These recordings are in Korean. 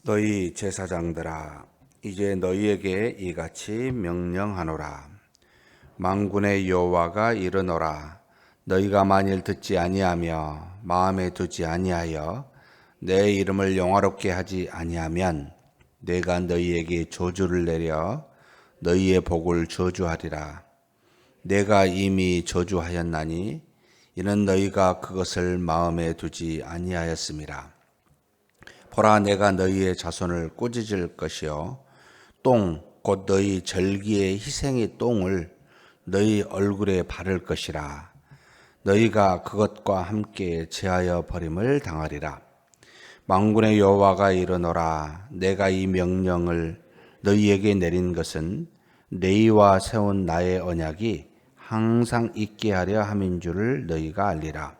너희 제사장들아, 이제 너희에게 이같이 명령하노라. 만군의 여호와가 이르노라. 너희가 만일 듣지 아니하며 마음에 두지 아니하여 내 이름을 영화롭게 하지 아니하면 내가 너희에게 저주를 내려 너희의 복을 저주하리라. 내가 이미 저주하였나니 이는 너희가 그것을 마음에 두지 아니하였음이라. 보라, 내가 너희의 자손을 꾸짖을 것이요 똥 곧 너희 절기의 희생의 똥을 너희 얼굴에 바를 것이라. 너희가 그것과 함께 제하여 버림을 당하리라. 만군의 여호와가 이르노라. 내가 이 명령을 너희에게 내린 것은 너희와 세운 나의 언약이 항상 있게 하려 함인 줄을 너희가 알리라.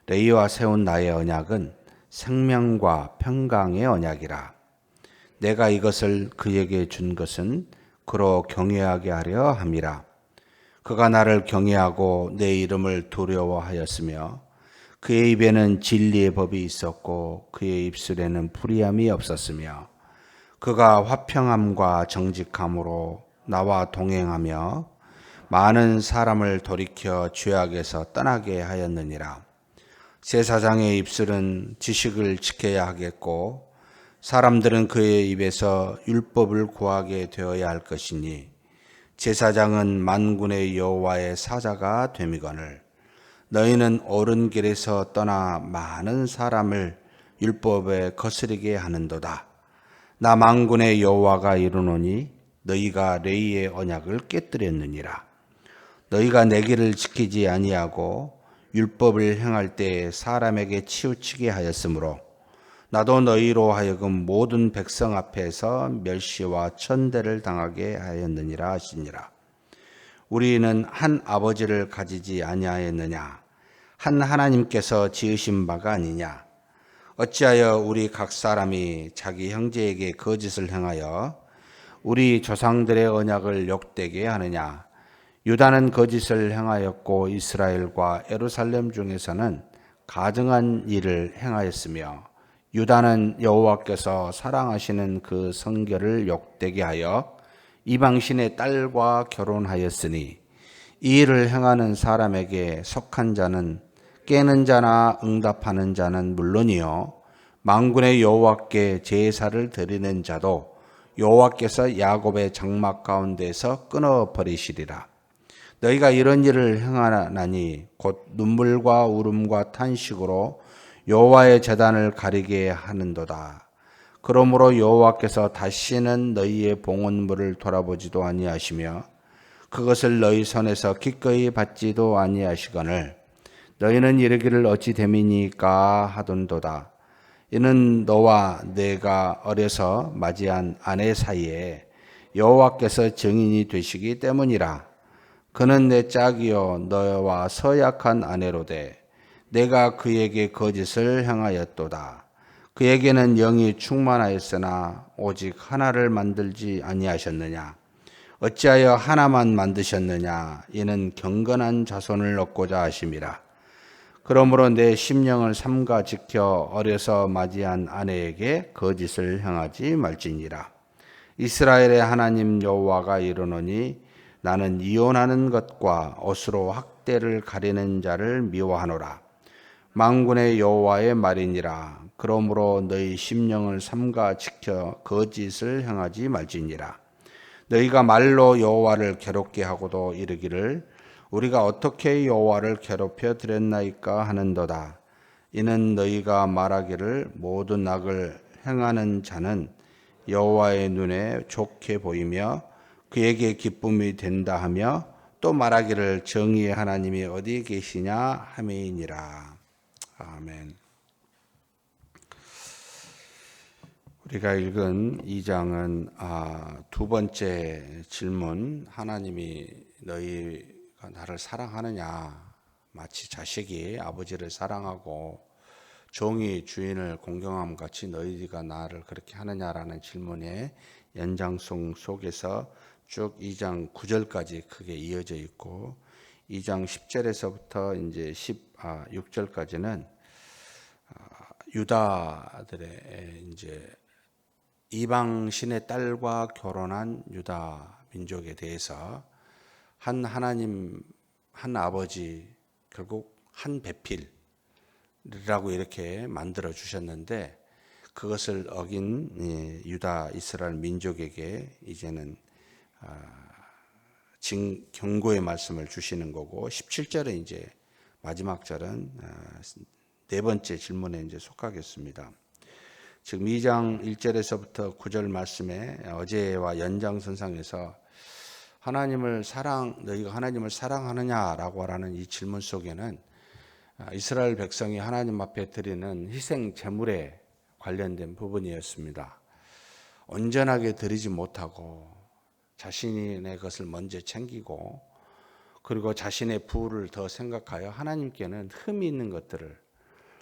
너희와 세운 나의 언약은 생명과 평강의 언약이라. 내가 이것을 그에게 준 것은 그로 경외하게 하려 함이라. 그가 나를 경외하고 내 이름을 두려워하였으며 그의 입에는 진리의 법이 있었고 그의 입술에는 불의함이 없었으며 그가 화평함과 정직함으로 나와 동행하며 많은 사람을 돌이켜 죄악에서 떠나게 하였느니라. 제사장의 입술은 지식을 지켜야 하겠고 사람들은 그의 입에서 율법을 구하게 되어야 할 것이니 제사장은 만군의 여호와의 사자가 됨이거늘 너희는 옳은 길에서 떠나 많은 사람을 율법에 거스리게 하는도다. 나 만군의 여호와가 이르노니 너희가 레위의 언약을 깨뜨렸느니라. 너희가 내 길을 지키지 아니하고 율법을 행할 때 사람에게 치우치게 하였으므로 나도 너희로 하여금 모든 백성 앞에서 멸시와 천대를 당하게 하였느니라 하시니라. 우리는 한 아버지를 가지지 아니하였느냐? 한 하나님께서 지으신 바가 아니냐? 어찌하여 우리 각 사람이 자기 형제에게 거짓을 행하여 우리 조상들의 언약을 욕되게 하느냐? 유다는 거짓을 행하였고 이스라엘과 예루살렘 중에서는 가증한 일을 행하였으며 유다는 여호와께서 사랑하시는 그 성결을 욕되게 하여 이방신의 딸과 결혼하였으니 이 일을 행하는 사람에게 속한 자는 깨는 자나 응답하는 자는 물론이요 만군의 여호와께 제사를 드리는 자도 여호와께서 야곱의 장막 가운데서 끊어 버리시리라. 너희가 이런 일을 행하나니 곧 눈물과 울음과 탄식으로 여호와의 제단을 가리게 하는도다. 그러므로 여호와께서 다시는 너희의 봉헌물을 돌아보지도 아니하시며 그것을 너희 손에서 기꺼이 받지도 아니하시거늘 너희는 이르기를 어찌 됨이니까 하던도다. 이는 너와 내가 어려서 맞이한 아내 사이에 여호와께서 증인이 되시기 때문이라. 그는 내 짝이요 너와 서약한 아내로되 내가 그에게 거짓을 행하였도다. 그에게는 영이 충만하였으나 오직 하나를 만들지 아니하셨느냐? 어찌하여 하나만 만드셨느냐? 이는 경건한 자손을 얻고자 하심이라. 그러므로 내 심령을 삼가 지켜 어려서 맞이한 아내에게 거짓을 행하지 말지니라. 이스라엘의 하나님 여호와가 이르노니 나는 이혼하는 것과 옷으로 학대를 가리는 자를 미워하노라. 만군의 여호와의 말이니라. 그러므로 너희 심령을 삼가 지켜 거짓을 행하지 말지니라. 너희가 말로 여호와를 괴롭게 하고도 이르기를 우리가 어떻게 여호와를 괴롭혀 드렸나이까 하는도다. 이는 너희가 말하기를 모든 악을 행하는 자는 여호와의 눈에 좋게 보이며 그에게 기쁨이 된다 하며 또 말하기를 정의의 하나님이 어디 계시냐 함이니라. 아멘. 우리가 읽은 2장은 두 번째 질문, 하나님이 너희가 나를 사랑하느냐? 마치 자식이 아버지를 사랑하고 종이 주인을 공경함 같이 너희가 나를 그렇게 하느냐라는 질문의 연장성 속에서 쭉 2장 9절까지 크게 이어져 있고 2장 10절에서부터 이제 16절까지는 유다들의 이제 이방 신의 딸과 결혼한 유다 민족에 대해서 한 하나님, 한 아버지, 결국 한 배필이라고 이렇게 만들어 주셨는데, 그것을 어긴 유다 이스라엘 민족에게 이제는 경고의 말씀을 주시는 거고, 17절은 이제 마지막 절은 네 번째 질문에 이제 속하겠습니다. 지금 2장 1절에서부터 9절 말씀에 어제와 연장선상에서 너희가 하나님을 사랑하느냐라고 하는 이 질문 속에는 이스라엘 백성이 하나님 앞에 드리는 희생 제물에 관련된 부분이었습니다. 온전하게 드리지 못하고 자신의 것을 먼저 챙기고, 그리고 자신의 부를 더 생각하여 하나님께는 흠이 있는 것들을,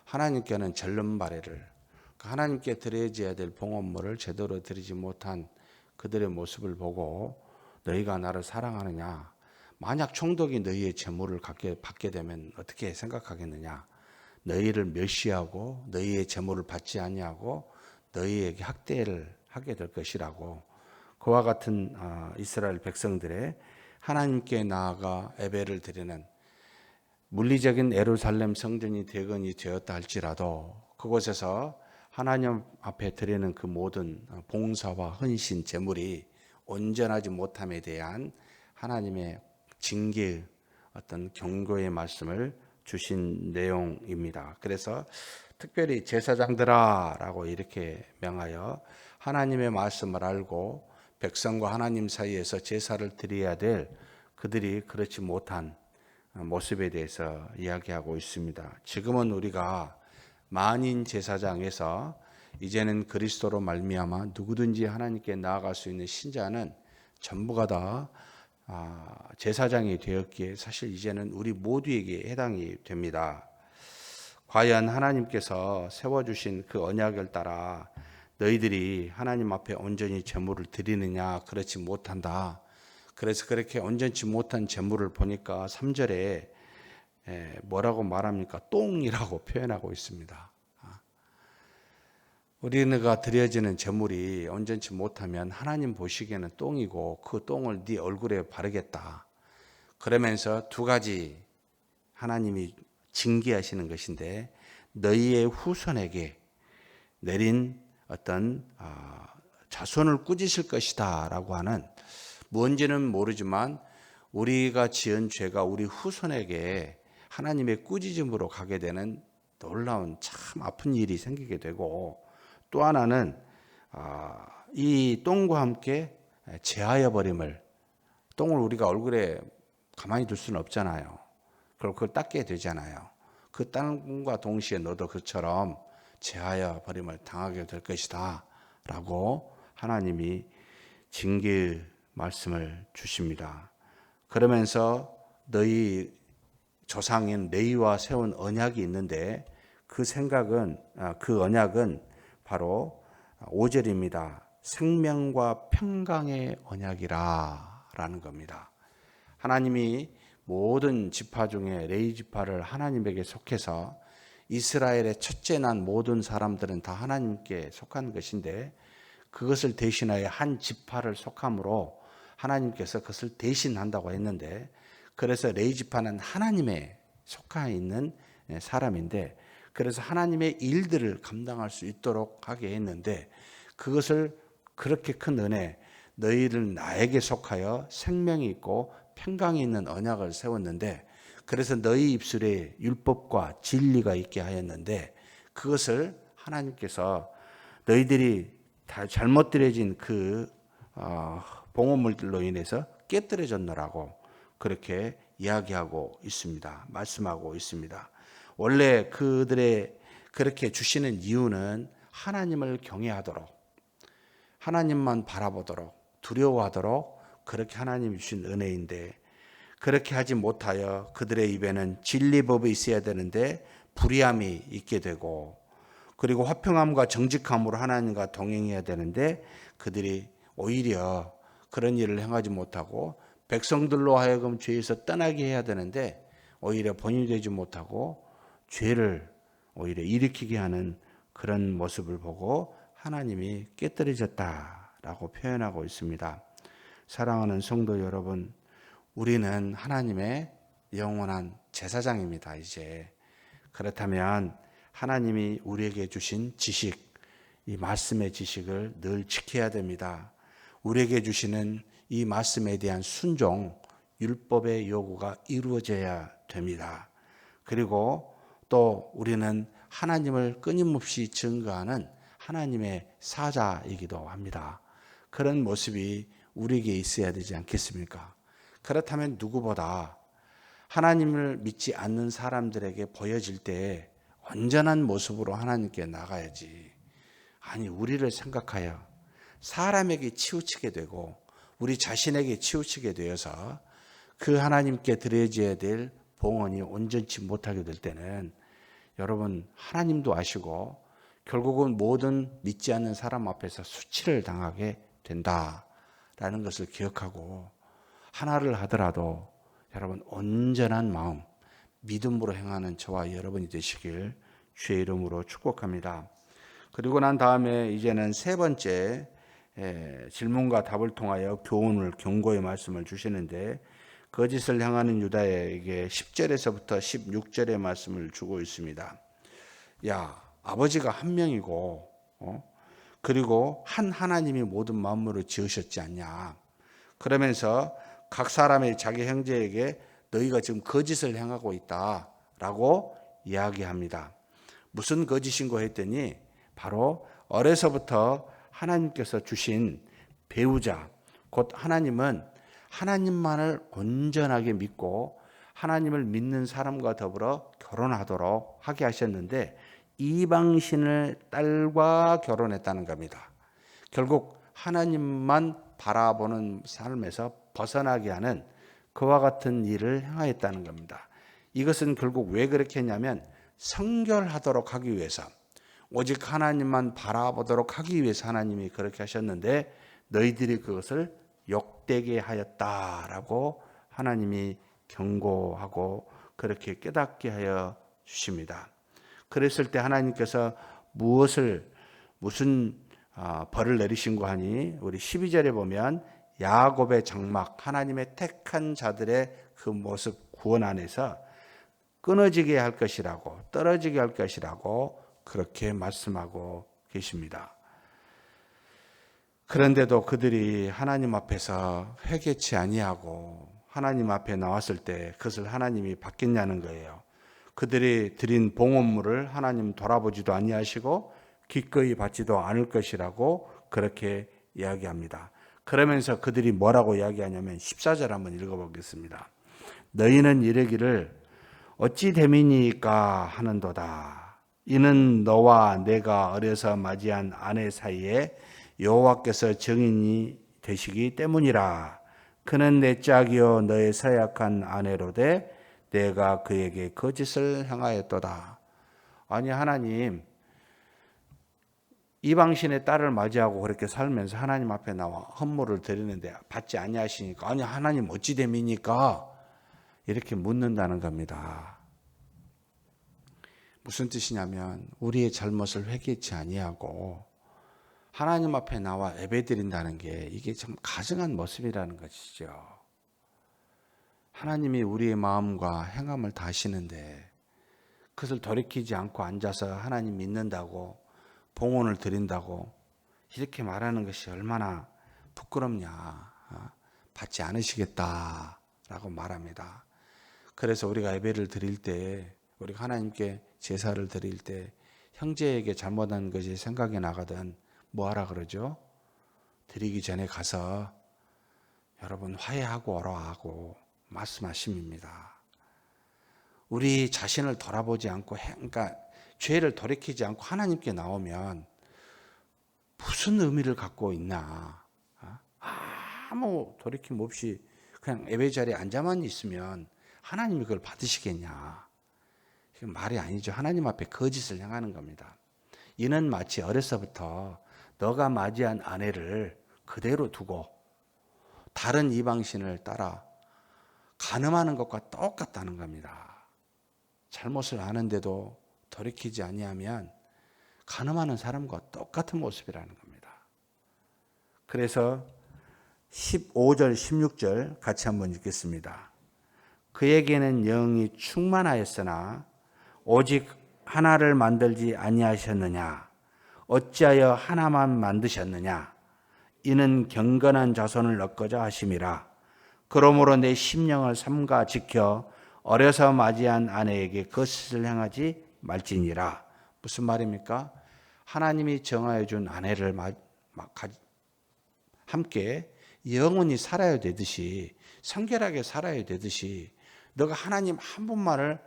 하나님께는 절름발해를, 하나님께 드려져야 될 봉헌물을 제대로 드리지 못한 그들의 모습을 보고 너희가 나를 사랑하느냐, 만약 총독이 너희의 재물을 받게 되면 어떻게 생각하겠느냐, 너희를 멸시하고 너희의 재물을 받지 아니하고 너희에게 학대를 하게 될 것이라고, 그와 같은 이스라엘 백성들의 하나님께 나아가 예배를 드리는 물리적인 예루살렘 성전이 대건이 되었다 할지라도 그곳에서 하나님 앞에 드리는 그 모든 봉사와 헌신, 제물이 온전하지 못함에 대한 하나님의 징계의 어떤 경고의 말씀을 주신 내용입니다. 그래서 특별히 제사장들아라고 이렇게 명하여 하나님의 말씀을 알고 백성과 하나님 사이에서 제사를 드려야 될 그들이 그렇지 못한 모습에 대해서 이야기하고 있습니다. 지금은 우리가 만인 제사장에서 이제는 그리스도로 말미암아 누구든지 하나님께 나아갈 수 있는 신자는 전부가 다 제사장이 되었기에 사실 이제는 우리 모두에게 해당이 됩니다. 과연 하나님께서 세워주신 그 언약을 따라 너희들이 하나님 앞에 온전히 제물을 드리느냐? 그렇지 못한다. 그래서 그렇게 온전치 못한 제물을 보니까 3절에 뭐라고 말합니까? 똥이라고 표현하고 있습니다. 우리가 드려지는 제물이 온전치 못하면 하나님 보시기에는 똥이고 그 똥을 네 얼굴에 바르겠다. 그러면서 두 가지 하나님이 징계하시는 것인데, 너희의 후손에게 내린 어떤 자손을 꾸짖을 것이다 라고 하는, 뭔지는 모르지만 우리가 지은 죄가 우리 후손에게 하나님의 꾸짖음으로 가게 되는 놀라운 참 아픈 일이 생기게 되고, 또 하나는 이 똥과 함께 제하여 버림을, 똥을 우리가 얼굴에 가만히 둘 수는 없잖아요. 그럼 그걸 닦게 되잖아요. 그 땀과 동시에 너도 그처럼 제하여 버림을 당하게 될 것이다 라고 하나님이 징계의 말씀을 주십니다. 그러면서 너희 조상인 레위와 세운 언약이 있는데 그 언약은 바로 5절입니다. 생명과 평강의 언약이라 라는 겁니다. 하나님이 모든 지파 중에 레위 지파를 하나님에게 속해서 이스라엘의 첫째 난 모든 사람들은 다 하나님께 속한 것인데, 그것을 대신하여 한 지파를 속함으로 하나님께서 그것을 대신한다고 했는데, 그래서 레위 지파는 하나님에 속해 있는 사람인데, 그래서 하나님의 일들을 감당할 수 있도록 하게 했는데, 그것을 그렇게 큰 은혜, 너희를 나에게 속하여 생명이 있고 평강이 있는 언약을 세웠는데, 그래서 너희 입술에 율법과 진리가 있게 하였는데, 그것을 하나님께서 너희들이 다 잘못 드려진 그 봉헌물들로 인해서 깨뜨려졌노라고 그렇게 이야기하고 있습니다. 말씀하고 있습니다. 원래 그들의 그렇게 주시는 이유는 하나님을 경외하도록, 하나님만 바라보도록, 두려워하도록 그렇게 하나님이 주신 은혜인데, 그렇게 하지 못하여 그들의 입에는 진리법이 있어야 되는데 불의함이 있게 되고, 그리고 화평함과 정직함으로 하나님과 동행해야 되는데 그들이 오히려 그런 일을 행하지 못하고, 백성들로 하여금 죄에서 떠나게 해야 되는데 오히려 본인이 되지 못하고 죄를 오히려 일으키게 하는 그런 모습을 보고 하나님이 깨뜨려졌다라고 표현하고 있습니다. 사랑하는 성도 여러분, 우리는 하나님의 영원한 제사장입니다. 이제 그렇다면 하나님이 우리에게 주신 지식, 이 말씀의 지식을 늘 지켜야 됩니다. 우리에게 주시는 이 말씀에 대한 순종, 율법의 요구가 이루어져야 됩니다. 그리고 또 우리는 하나님을 끊임없이 증거하는 하나님의 사자이기도 합니다. 그런 모습이 우리에게 있어야 되지 않겠습니까? 그렇다면 누구보다 하나님을 믿지 않는 사람들에게 보여질 때 온전한 모습으로 하나님께 나가야지. 아니, 우리를 생각하여 사람에게 치우치게 되고 우리 자신에게 치우치게 되어서 그 하나님께 드려져야 될 봉헌이 온전치 못하게 될 때는 여러분, 하나님도 아시고 결국은 모든 믿지 않는 사람 앞에서 수치를 당하게 된다라는 것을 기억하고 하나를 하더라도 여러분 온전한 마음, 믿음으로 행하는 저와 여러분이 되시길 주의 이름으로 축복합니다. 그리고 난 다음에 이제는 세 번째 질문과 답을 통하여 교훈을, 경고의 말씀을 주시는데 거짓을 향하는 유다에게 10절에서부터 16절의 말씀을 주고 있습니다. 야, 아버지가 한 명이고 그리고 한 하나님이 모든 만물을 지으셨지 않냐. 그러면서 각 사람이 자기 형제에게 너희가 지금 거짓을 행하고 있다라고 이야기합니다. 무슨 거짓인고 했더니 바로 어려서부터 하나님께서 주신 배우자, 곧 하나님은 하나님만을 온전하게 믿고 하나님을 믿는 사람과 더불어 결혼하도록 하게 하셨는데 이방신을 딸과 결혼했다는 겁니다. 결국 하나님만 바라보는 삶에서 벗어나게 하는 그와 같은 일을 행하였다는 겁니다. 이것은 결국 왜 그렇게 했냐면 성결하도록 하기 위해서, 오직 하나님만 바라보도록 하기 위해서 하나님이 그렇게 하셨는데 너희들이 그것을 욕되게 하였다라고 하나님이 경고하고 그렇게 깨닫게 하여 주십니다. 그랬을 때 하나님께서 무슨 벌을 내리신고 하니 우리 12절에 보면 야곱의 장막, 하나님의 택한 자들의 그 모습 구원 안에서 끊어지게 할 것이라고, 떨어지게 할 것이라고 그렇게 말씀하고 계십니다. 그런데도 그들이 하나님 앞에서 회개치 아니하고 하나님 앞에 나왔을 때 그것을 하나님이 받겠냐는 거예요. 그들이 드린 봉헌물을 하나님 돌아보지도 아니하시고 기꺼이 받지도 않을 것이라고 그렇게 이야기합니다. 그러면서 그들이 뭐라고 이야기하냐면 14절 한번 읽어보겠습니다. 너희는 이르기를 어찌 됨이니까 하는도다. 이는 너와 내가 어려서 맞이한 아내 사이에 여호와께서 증인이 되시기 때문이라. 그는 내 짝이요 너의 서약한 아내로되 내가 그에게 거짓을 행하였도다. 아니, 하나님 이방신의 딸을 맞이하고 그렇게 살면서 하나님 앞에 나와 헌물을 드리는데 받지 아니하시니까 아니 하나님 어찌 됨이니까 이렇게 묻는다는 겁니다. 무슨 뜻이냐면 우리의 잘못을 회개치 아니하고 하나님 앞에 나와 예배드린다는 게 이게 참 가증한 모습이라는 것이죠. 하나님이 우리의 마음과 행함을 다 아시는데 그것을 돌이키지 않고 앉아서 하나님 믿는다고 봉헌을 드린다고 이렇게 말하는 것이 얼마나 부끄럽냐. 받지 않으시겠다라고 말합니다. 그래서 우리가 예배를 드릴 때, 우리가 하나님께 제사를 드릴 때 형제에게 잘못한 것이 생각이 나거든 뭐 하라 그러죠? 드리기 전에 가서 여러분 화해하고 오라 하고 말씀하십니다. 우리 자신을 돌아보지 않고 그러니까 죄를 돌이키지 않고 하나님께 나오면 무슨 의미를 갖고 있나? 아무 돌이킴 없이 그냥 예배 자리에 앉아만 있으면 하나님이 그걸 받으시겠냐? 이건 말이 아니죠. 하나님 앞에 거짓을 행하는 겁니다. 이는 마치 어려서부터 너가 맞이한 아내를 그대로 두고 다른 이방신을 따라 간음하는 것과 똑같다는 겁니다. 잘못을 아는데도 돌이키지 아니하면 간음하는 사람과 똑같은 모습이라는 겁니다. 그래서 15절, 16절 같이 한번 읽겠습니다. 그에게는 영이 충만하였으나 오직 하나를 만들지 아니하셨느냐? 어찌하여 하나만 만드셨느냐? 이는 경건한 자손을 얻고자 하심이라. 그러므로 내 심령을 삼가 지켜 어려서 맞이한 아내에게 거짓을 행하지 말지니라. 무슨 말입니까? 하나님이 정하여 준 아내를 함께 영원히 살아야 되듯이, 성결하게 살아야 되듯이 너가 하나님 한 분만을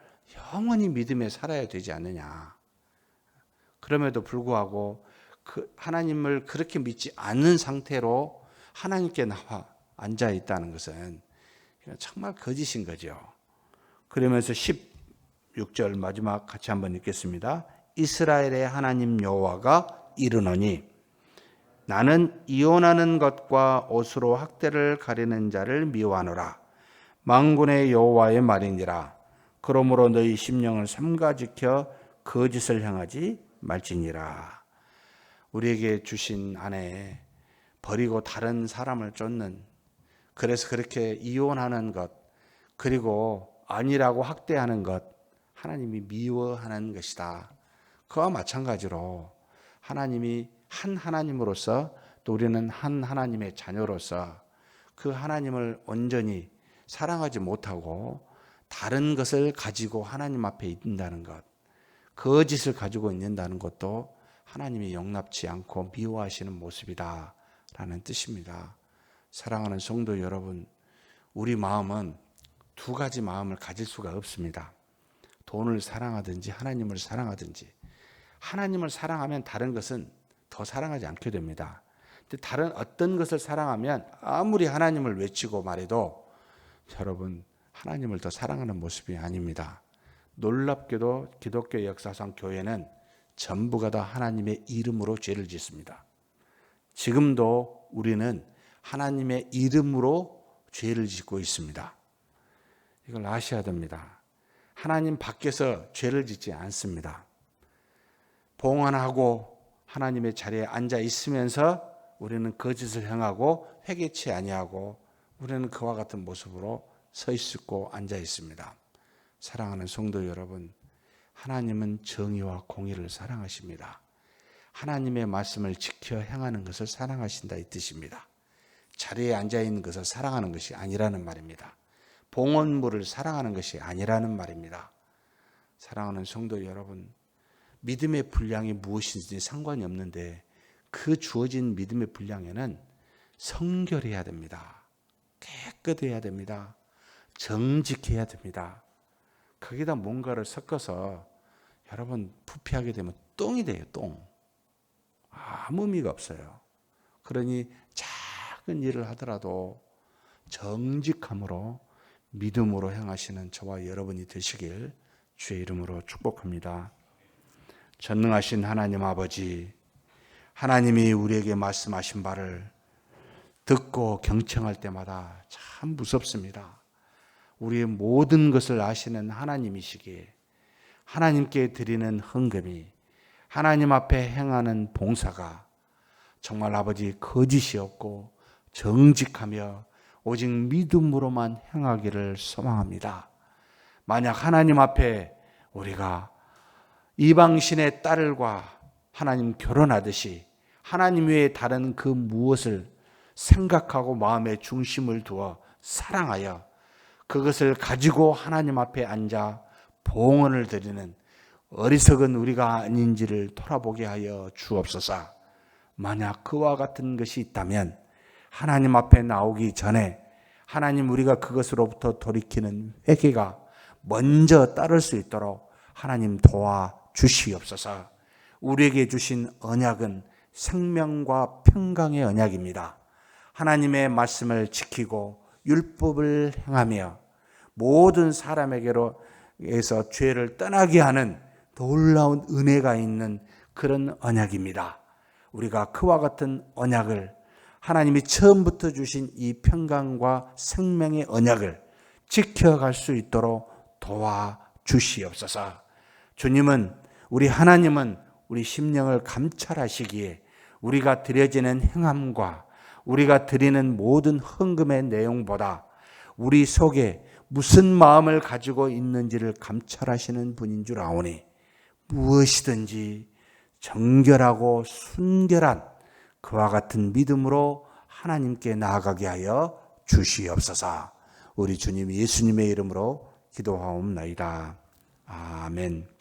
영원히 믿음에 살아야 되지 않느냐. 그럼에도 불구하고 그 하나님을 그렇게 믿지 않는 상태로 하나님께 나와 앉아 있다는 것은 정말 거짓인 거죠. 그러면서 16절 마지막 같이 한번 읽겠습니다. 이스라엘의 하나님 여호와가 이르노니 나는 이혼하는 것과 옷으로 학대를 가리는 자를 미워하노라. 만군의 여호와의 말이니라. 그러므로 너희 심령을 삼가 지켜 거짓을 행하지 말지니라. 우리에게 주신 아내 버리고 다른 사람을 쫓는, 그래서 그렇게 이혼하는 것, 그리고 아니라고 학대하는 것, 하나님이 미워하는 것이다. 그와 마찬가지로 하나님이 한 하나님으로서, 또 우리는 한 하나님의 자녀로서 그 하나님을 온전히 사랑하지 못하고 다른 것을 가지고 하나님 앞에 있는다는 것, 거짓을 가지고 있는다는 것도 하나님이 용납치 않고 미워하시는 모습이다라는 뜻입니다. 사랑하는 성도 여러분, 우리 마음은 두 가지 마음을 가질 수가 없습니다. 돈을 사랑하든지 하나님을 사랑하든지. 하나님을 사랑하면 다른 것은 더 사랑하지 않게 됩니다. 근데 다른 어떤 것을 사랑하면 아무리 하나님을 외치고 말해도 여러분 하나님을 더 사랑하는 모습이 아닙니다. 놀랍게도 기독교 역사상 교회는 전부가 다 하나님의 이름으로 죄를 짓습니다. 지금도 우리는 하나님의 이름으로 죄를 짓고 있습니다. 이걸 아셔야 됩니다. 하나님 밖에서 죄를 짓지 않습니다. 봉헌하고 하나님의 자리에 앉아 있으면서 우리는 거짓을 행하고 회개치 아니하고 우리는 그와 같은 모습으로 서 있고 앉아 있습니다. 사랑하는 성도 여러분, 하나님은 정의와 공의를 사랑하십니다. 하나님의 말씀을 지켜 행하는 것을 사랑하신다 이 뜻입니다. 자리에 앉아 있는 것을 사랑하는 것이 아니라는 말입니다. 봉헌물을 사랑하는 것이 아니라는 말입니다. 사랑하는 성도 여러분, 믿음의 분량이 무엇인지 상관이 없는데 그 주어진 믿음의 분량에는 성결해야 됩니다. 깨끗해야 됩니다. 정직해야 됩니다. 거기다 뭔가를 섞어서 여러분 부패하게 되면 똥이 돼요. 똥. 아무 의미가 없어요. 그러니 작은 일을 하더라도 정직함으로 믿음으로 행하시는 저와 여러분이 되시길 주의 이름으로 축복합니다. 전능하신 하나님 아버지, 하나님이 우리에게 말씀하신 바를 듣고 경청할 때마다 참 무섭습니다. 우리의 모든 것을 아시는 하나님이시기에 하나님께 드리는 헌금이, 하나님 앞에 행하는 봉사가 정말 아버지 거짓이 없고 정직하며 오직 믿음으로만 행하기를 소망합니다. 만약 하나님 앞에 우리가 이방신의 딸과 하나님 결혼하듯이 하나님 외에 다른 그 무엇을 생각하고 마음의 중심을 두어 사랑하여 그것을 가지고 하나님 앞에 앉아 봉헌을 드리는 어리석은 우리가 아닌지를 돌아보게 하여 주옵소서. 만약 그와 같은 것이 있다면 하나님 앞에 나오기 전에 하나님 우리가 그것으로부터 돌이키는 회개가 먼저 따를 수 있도록 하나님 도와주시옵소서. 우리에게 주신 언약은 생명과 평강의 언약입니다. 하나님의 말씀을 지키고 율법을 행하며 모든 사람에게로에서 죄를 떠나게 하는 놀라운 은혜가 있는 그런 언약입니다. 우리가 그와 같은 언약을, 하나님이 처음부터 주신 이 평강과 생명의 언약을 지켜갈 수 있도록 도와주시옵소서. 주님은, 우리 하나님은 우리 심령을 감찰하시기에 우리가 드려지는 행함과 우리가 드리는 모든 헌금의 내용보다 우리 속에 무슨 마음을 가지고 있는지를 감찰하시는 분인 줄 아오니 무엇이든지 정결하고 순결한 그와 같은 믿음으로 하나님께 나아가게 하여 주시옵소서. 우리 주님 예수님의 이름으로 기도하옵나이다. 아멘.